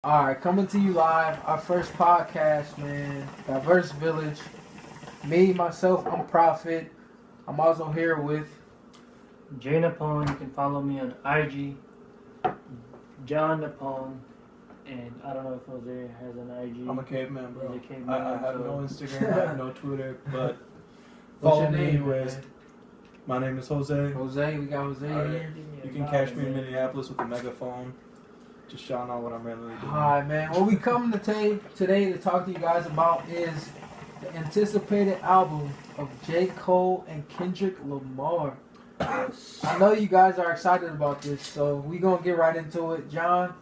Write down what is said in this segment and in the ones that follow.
Alright, coming to you live, our first podcast, man. Diverse Village. Me, myself, I'm Prophet. I'm also here with Jay Napone. You can follow me on IG. John Napone. And I don't know if Jose has an IG. I'm a caveman, bro. He's a caveman, I have so- no Instagram, I have no Twitter, but what's follow your me name, anyways. man? My name is Jose. Jose. We got Jose Alright. here. You can catch me in Minneapolis with a megaphone. Just shouting out what I'm randomly doing. Alright, man. What we come to today to talk to you guys about is the anticipated album of J. Cole and Kendrick Lamar. I know you guys are excited about this, so we gonna get right into it. John,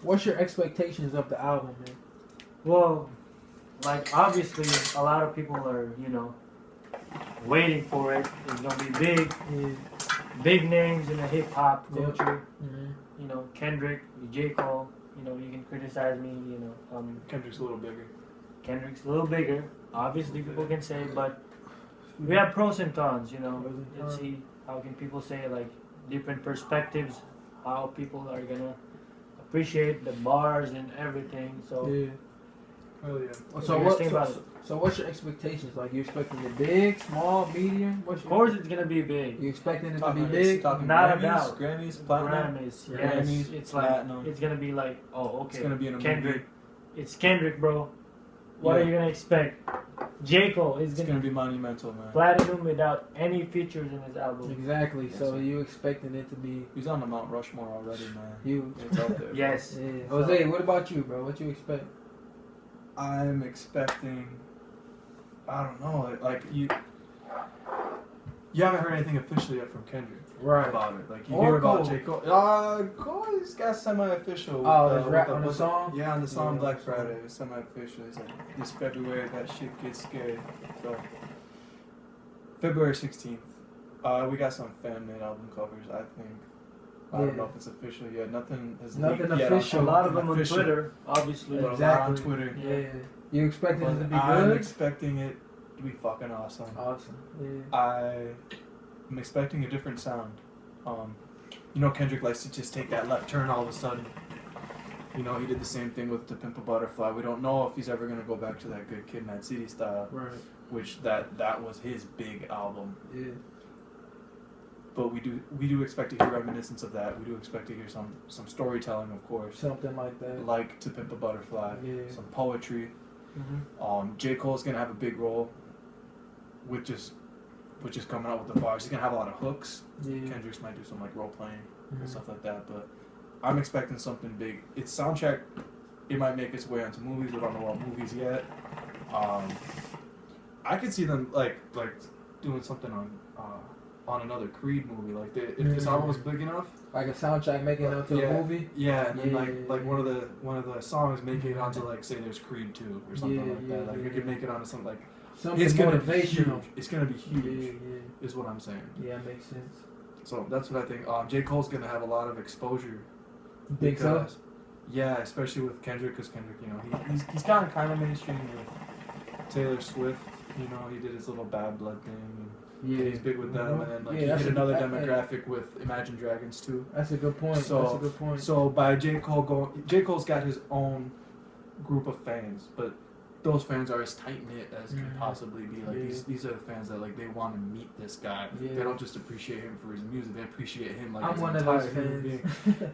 what's your expectations of the album, man? Well, like, obviously, a lot of people are, waiting for it. It's going to be big. Yeah. Big names in the hip hop culture. Mm-hmm. Kendrick, J. Cole. You can criticize me. Kendrick's a little bigger. Kendrick's a little bigger. Obviously, people can say, but we have pros and cons. Let's see how can people say like different perspectives, how people are gonna appreciate the bars and everything. So Yeah. Hell yeah. So what's your expectations? Like, you expecting it big, small, medium? Of course, it's gonna be big. You expecting it to be big? Talking Not Grammys, about Grammys, platinum. Grammys, Yeah. yes. Grammys, It's like platinum. it's gonna be like, oh, okay. It's gonna be in a Kendrick. movie. It's Kendrick, bro. What Yeah. are you gonna expect? J. Cole is It's gonna gonna be monumental, man. platinum without any features in his album. Exactly. Yes, So sir. you expecting it to be He's on the Mount Rushmore already, man. you? It's out there. Yes. Yeah. So- Jose, what about you, bro? What you expect? I'm expecting. I don't know. Like you. You haven't heard anything officially yet from Kendrick about it. Like you Or hear about Cole. J. Cole. Cole's got semi-official. Oh, his with rap the- on the with song? Yeah, on the song Yeah, Black on the song. Friday. It was semi-official. It's like this February that shit gets scary. So February 16th. We got some fan-made album covers. I think. I Yeah. don't know if it's official yet. Nothing has Nothing leaked yet official. A lot of nothing them on official. Twitter, obviously. But Exactly. on Twitter. Yeah. You expecting it to But be I'm good? expecting it to be fucking awesome. Awesome. Yeah. I'm expecting a different sound. Kendrick likes to just take that left turn all of a sudden. He did the same thing with To Pimp a Butterfly. We don't know if he's ever gonna go back to that Good Kid, Mad City style, Right. which that was his big album. Yeah. But we do expect to hear reminiscence of that. We do expect to hear some storytelling, of course, Something like that. like To Pimp a Butterfly, Yeah. some poetry. Mm-hmm. J. Cole's gonna have a big role with just coming out with the bars. He's gonna have a lot of hooks. Yeah. Kendrick's might do some like role playing Mhm. and stuff like that, but I'm expecting something big. Its soundtrack, it might make its way onto movies. We don't know what movies yet. I could see them like doing something on another Creed movie. Like if this album was big enough, Like a soundtrack making it onto yeah, a movie. yeah, and then Yeah. like one of the songs making it onto like say there's Creed 2 or something Yeah, like that. Like yeah, you could yeah. make it onto something like Something it's gonna be motivational. huge. It's gonna be huge. Yeah. Is what I'm saying. Yeah. Makes sense. So that's what I think. J. Cole's gonna have a lot of exposure. Think so? Because- Yeah, especially with Kendrick, because Kendrick, he's gotten kind of mainstream with Taylor Swift. He did his little Bad Blood thing. And Yeah. he's big with them, and then he that's hit another hey, demographic with Imagine Dragons too. That's a good point. So- That's a good point. So by J. Cole's got his own group of fans, but those fans are as tight knit as can Mhm. possibly be. Like Yeah. these are the fans that like they want to meet this guy. Yeah. They don't just appreciate him for his music; they appreciate him like I'm his one of entire those human being. fans.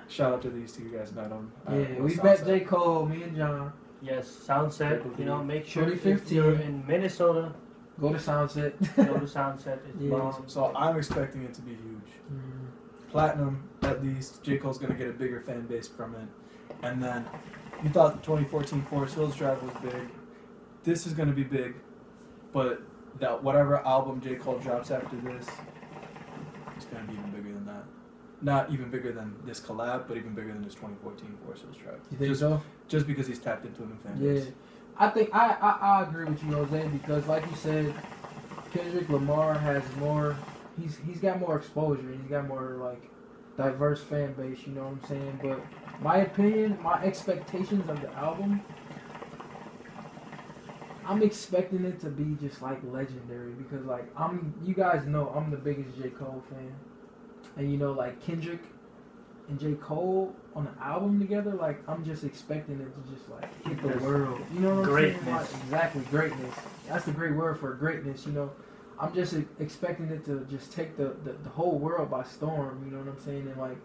Shout out to these two guys, met him. Yeah, we met J. Cole, me and John. Yes, Soundset. Make sure if 2015. you're in Minnesota, Go to Soundset. go to Soundset. It's Yeah. bomb. So I'm expecting it to be huge. Platinum, at least. J. Cole's gonna get a bigger fan base from it. And then you thought the 2014 Forest Hills Drive was big. This is gonna be big, but that whatever album J. Cole drops after this, it's gonna be even bigger than that. Not even bigger than this collab, but even bigger than this 2014 Forest Hills Drive. You think just, so? Just because he's tapped into a new fan Yeah. base. I think I agree with you, Jose, because like you said, Kendrick Lamar has more. He's got more exposure. He's got more like diverse fan base. You know what I'm saying? But my opinion, my expectations of the album, I'm expecting it to be just like legendary because like you guys know I'm the biggest J. Cole fan, and like Kendrick, and J. Cole on an album together, like I'm just expecting it to just like hit the world. You know what I'm saying? Greatness. Like, exactly, greatness. That's the great word for greatness. You know, I'm just expecting it to just take the whole world by storm. You know what I'm saying? And like,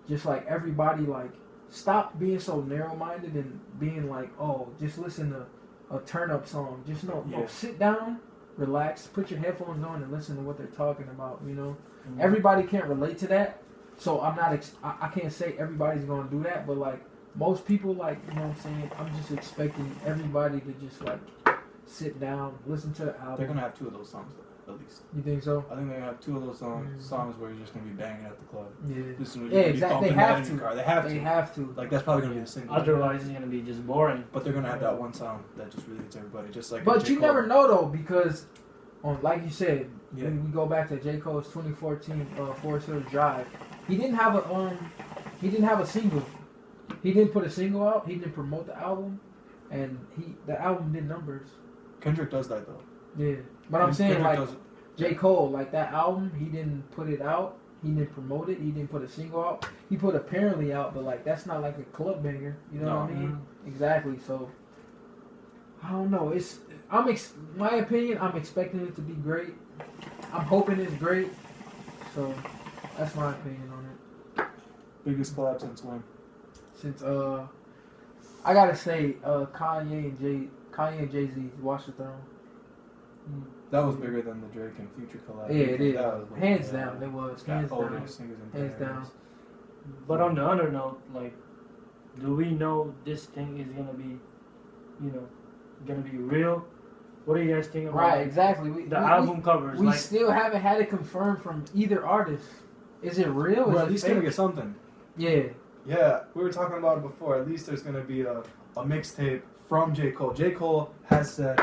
just like everybody like stop being so narrow-minded and being like, oh, just listen to a turn-up song. Just no, sit down, relax, put your headphones on, and listen to what they're talking about. You know, everybody can't relate to that. So I'm not, I can't say everybody's going to do that, but like most people, like, you know what I'm saying, I'm just expecting everybody to just like sit down, listen to the album. They're going to have 2 of those songs though, at least. You think so? I think they're going to have 2 of those songs where you're just going to be banging at the club. Yeah. Exactly. They have to. They have to. Like that's probably going to be the single. Otherwise it's going to be just boring. But they're going to have that one song that just really hits everybody. Just like But you never know though, because on, like you said, yeah. we go back to J. Cole's 2014 Forest Hills Drive. He didn't have a single. He didn't put a single out. He didn't promote the album, and the album did numbers. Kendrick does that though. Yeah, but I'm saying Kendrick like J. Cole, like that album, he didn't put it out. He didn't promote it. He didn't put a single out. He put Apparently out, but like that's not like a club banger. You know what I mean? Exactly. So I don't know. My opinion. I'm expecting it to be great. I'm hoping it's great. So that's my opinion on it. Biggest collab since when? Since I gotta say Kanye and Jay-Z Watch the Throne. That was bigger than the Drake and Future collab. Yeah, it is. Hands down. down, it was. Hands Hands down. But on the other note, like, do we know this thing is gonna be, you know, gonna be real? What do you guys think about Right, exactly. the album covers? We like, still haven't had it confirmed from either artist. Is it real? We're Is at it least fake? gonna get something. Yeah. Yeah, we were talking about it before. At least there's gonna be a mixtape from J. Cole. J. Cole has said,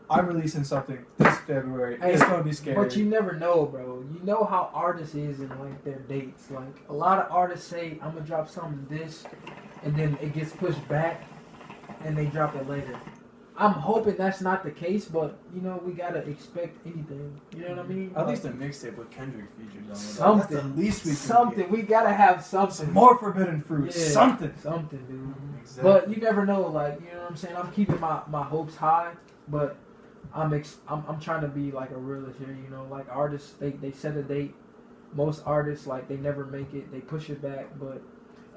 I'm releasing something this February. Hey, it's gonna be scary. But you never know, bro. You know how artists is in like their dates. Like a lot of artists say, I'm gonna drop something this, and then it gets pushed back, and they drop it later. I'm hoping that's not the case, but you know we gotta expect anything. You know what I mean? At least a mixtape with Kendrick featured on it. Something. That's the least we can Something. get. We gotta have something. Some more forbidden fruit. Yeah, Something. Something, dude. Exactly. But you never know. Like you know what I'm saying. I'm keeping my hopes high, but I'm trying to be like a realist here. You know, like artists they set a date. Most artists like they never make it. They push it back, but.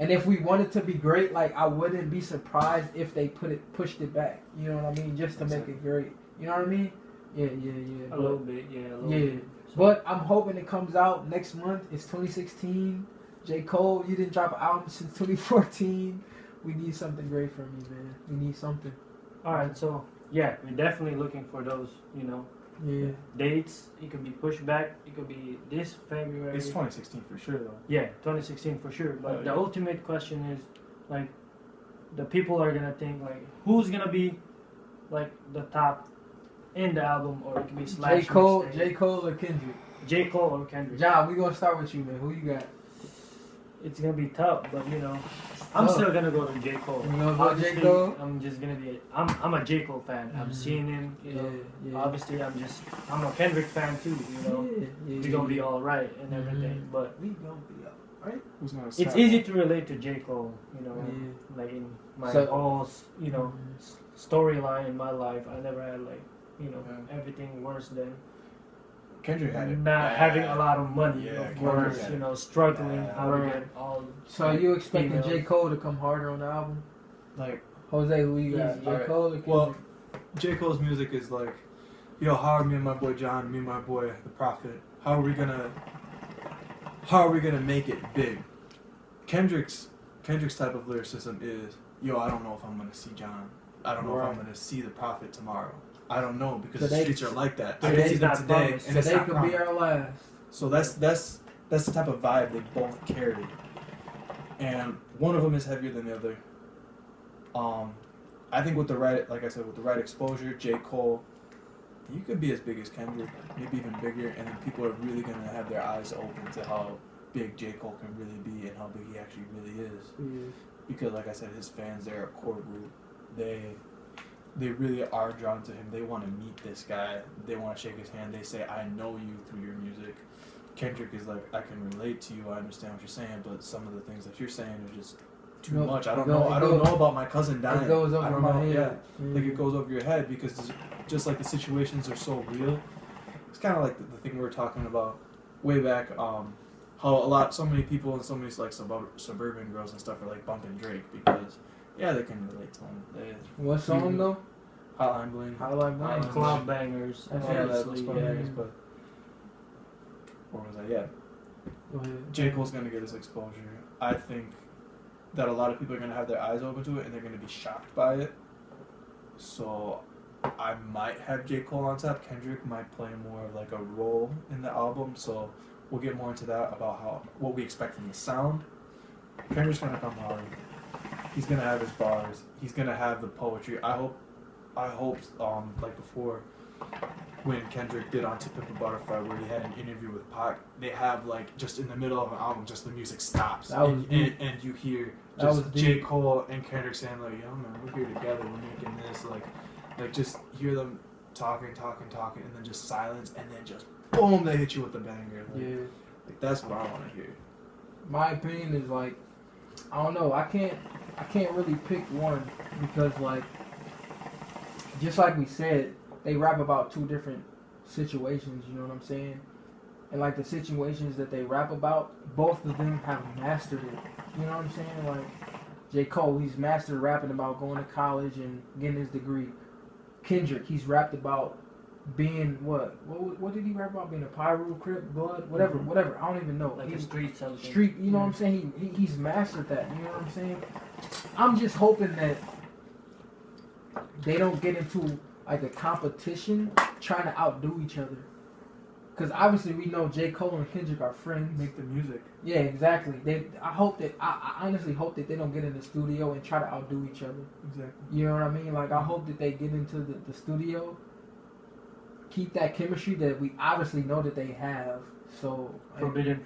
And if we want it to be great, like I wouldn't be surprised if they pushed it back. You know what I mean? Just to make it great. You know what I mean? Yeah. A little bit, yeah. A little bit. So, but I'm hoping it comes out next month. It's 2016. J. Cole, you didn't drop an album since 2014. We need something great from you, man. We need something. All right, so yeah, we're definitely looking for those. You know. Yeah. Dates. It could be pushed back. It could be this February. It's 2016 for sure, though. Yeah, 2016 for sure. But the ultimate question is, like, the people are gonna think like, who's gonna be, like, the top in the album, or it could be slash. J. Cole or Kendrick. J. Cole or Kendrick. John, we gonna start with you, man. Who you got? It's gonna be tough, but you know, I'm still gonna go to J. Cole. You gonna go Obviously, J. Cole? I'm just gonna be. I'm a J. Cole fan. I've seen him. You know, obviously, I'm a Kendrick fan too. You know, we're gonna be all right and everything. But we gonna be all right. Who's gonna it's easy to relate to J. Cole. You know, like in my whole storyline in my life, I never had like everything worse than. Kendrick had it. Not having a lot of money, of course, struggling how to get all. So you expecting J. Cole to come harder on the album? Like Jose, who you got? J. Cole or Kendrick? Well, J. Cole's music is like, yo, how are me and my boy John, me and my boy the Prophet, how are we gonna make it big? Kendrick's type of lyricism is, yo, I don't know if I'm gonna see John. I don't know if I'm gonna see the Prophet tomorrow. I don't know, because the streets are like that. I can see them today, and today could be our last. So that's the type of vibe they both carry, and one of them is heavier than the other. I think with the right, like I said, with the right exposure, J. Cole, you could be as big as Kendrick, maybe even bigger, and then people are really gonna have their eyes open to how big J. Cole can really be and how big he actually really is. Because, like I said, his fans, they're a core group. They really are drawn to him. They want to meet this guy. They want to shake his hand. They say, I know you through your music. Kendrick is like, I can relate to you. I understand what you're saying, but some of the things that you're saying are just too No, much. I don't it know. goes- I don't know about my cousin dying. It goes I over don't my know. head. Yeah, like it goes over your head because just like the situations are so real. It's kind of like the thing we were talking about way back. How so many people and so many like suburban girls and stuff are like bumping Drake because they can relate to him. What song though? Hotline Bling. Hotline Bling. Club bangers. That's Obviously, club bangers, but or was that? Yeah. Go ahead. J. Cole's gonna get his exposure. I think that a lot of people are gonna have their eyes open to it and they're gonna be shocked by it. So I might have J. Cole on top. Kendrick might play more of like a role in the album. So we'll get more into that about what we expect from the sound. Kendrick's gonna come hard. He's gonna have his bars. He's gonna have the poetry. I hope like before when Kendrick did on To Pimp a Butterfly where he had an interview with Pac, they have like just in the middle of an album just the music stops and you hear just J. Cole and Kendrick saying like, yo man, we're here together, we're making this, like just hear them talking and then just silence and then just boom, they hit you with the banger. Like that's what I want to hear. My opinion is like, I don't know, I can't really pick one because like, just like we said, they rap about two different situations, you know what I'm saying? And like the situations that they rap about, both of them have mastered it. You know what I'm saying? Like J. Cole, he's mastered rapping about going to college and getting his degree. Kendrick, he's rapped about being what did he rap about? Being a Pyro, Crip, Blood, whatever. I don't even know. Like a street something. Street, you know what I'm saying? He's mastered that. You know what I'm saying? I'm just hoping that they don't get into like a competition trying to outdo each other. Because obviously we know J. Cole and Kendrick are friends. Make the music. Yeah, exactly. I honestly hope that they don't get in the studio and try to outdo each other. Exactly. You know what I mean? Like I hope that they get into the studio, keep that chemistry that we obviously know that they have. So Forbidden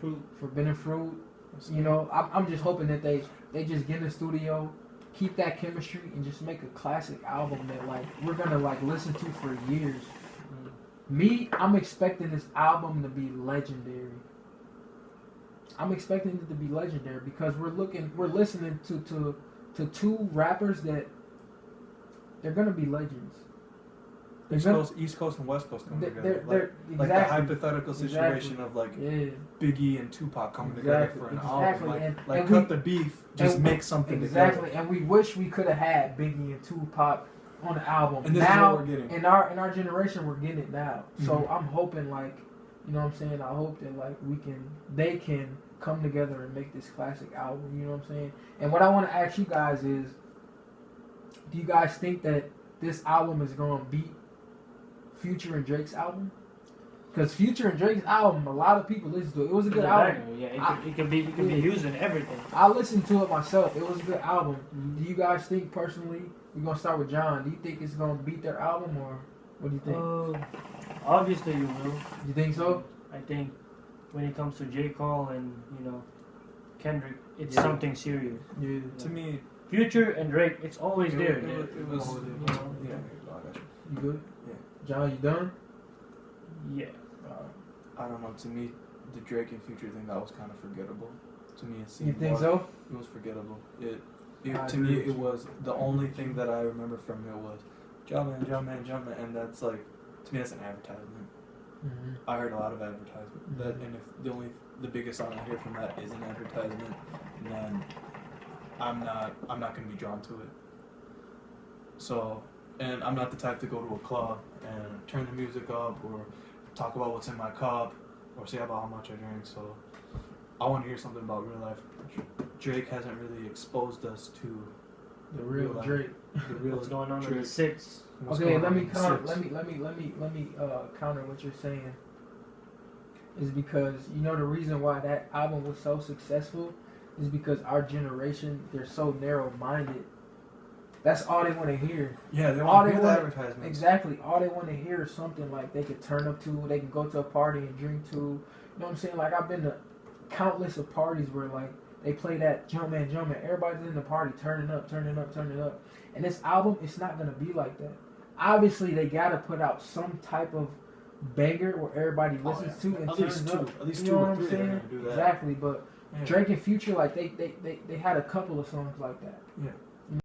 Fruit. You know, I'm just hoping that they just get in the studio, keep that chemistry, and just make a classic album that like we're gonna like listen to for years. I'm expecting this album to be legendary. I'm expecting it to be legendary because we're listening to two rappers that they're gonna be legends. East Coast and West Coast coming together. They're like the hypothetical situation of like Biggie and Tupac coming together for an album. Like cut the beef, just make something together. Exactly, and we wish we could have had Biggie and Tupac on the album. And this now, is what we're getting. In our generation, we're getting it now. Mm-hmm. So I'm hoping like, you know what I'm saying? I hope that like they can come together and make this classic album. You know what I'm saying? And what I want to ask you guys is, do you guys think that this album is going to beat Future and Drake's album? Because Future and Drake's album, a lot of people listen to it. It was a good album. Yeah, it can be used in everything. I listened to it myself. It was a good album. Do you guys think personally? We're gonna start with John. Do you think it's gonna beat their album, or what do you think? Obviously, you will. You think so? I think when it comes to J. Cole and Kendrick, it's something serious. Yeah. To me, Future and Drake, it's always there. It was. Yeah. You good? Yeah. John, you done? Yeah. I don't know. To me, the Drake and Future thing, that was kind of forgettable. To me, it seemed. You think so? It was forgettable. To me, it was the only thing that I remember from it was Jumpman, and that's like, to me, that's an advertisement. Mm-hmm. I heard a lot of advertisement. That, and if the biggest song I hear from that is an advertisement, then I'm not gonna be drawn to it. So, and I'm not the type to go to a club and turn the music up or talk about what's in my cup or say about how much I drink. So, I want to hear something about real life. Drake hasn't really exposed us to the real Drake. The real What's going on Drake. in the six? Okay, let me counter what you're saying. Is because the reason why that album was so successful is because our generation, they're so narrow-minded. That's all they want to hear. Yeah, they want to hear the advertisements. Exactly. All they want to hear is something like they could turn up to, they can go to a party and drink to. You know what I'm saying? Like I've been to countless of parties where like they play that Jumpman. Everybody's in the party turning up. And this album, it's not gonna be like that. Obviously, they gotta put out some type of banger where everybody Oh, listens yeah. to and At turns least two. up. At least You two know or what I'm three are saying? gonna do that. Exactly, but Yeah. Drake and Future, like they had a couple of songs like that. Yeah.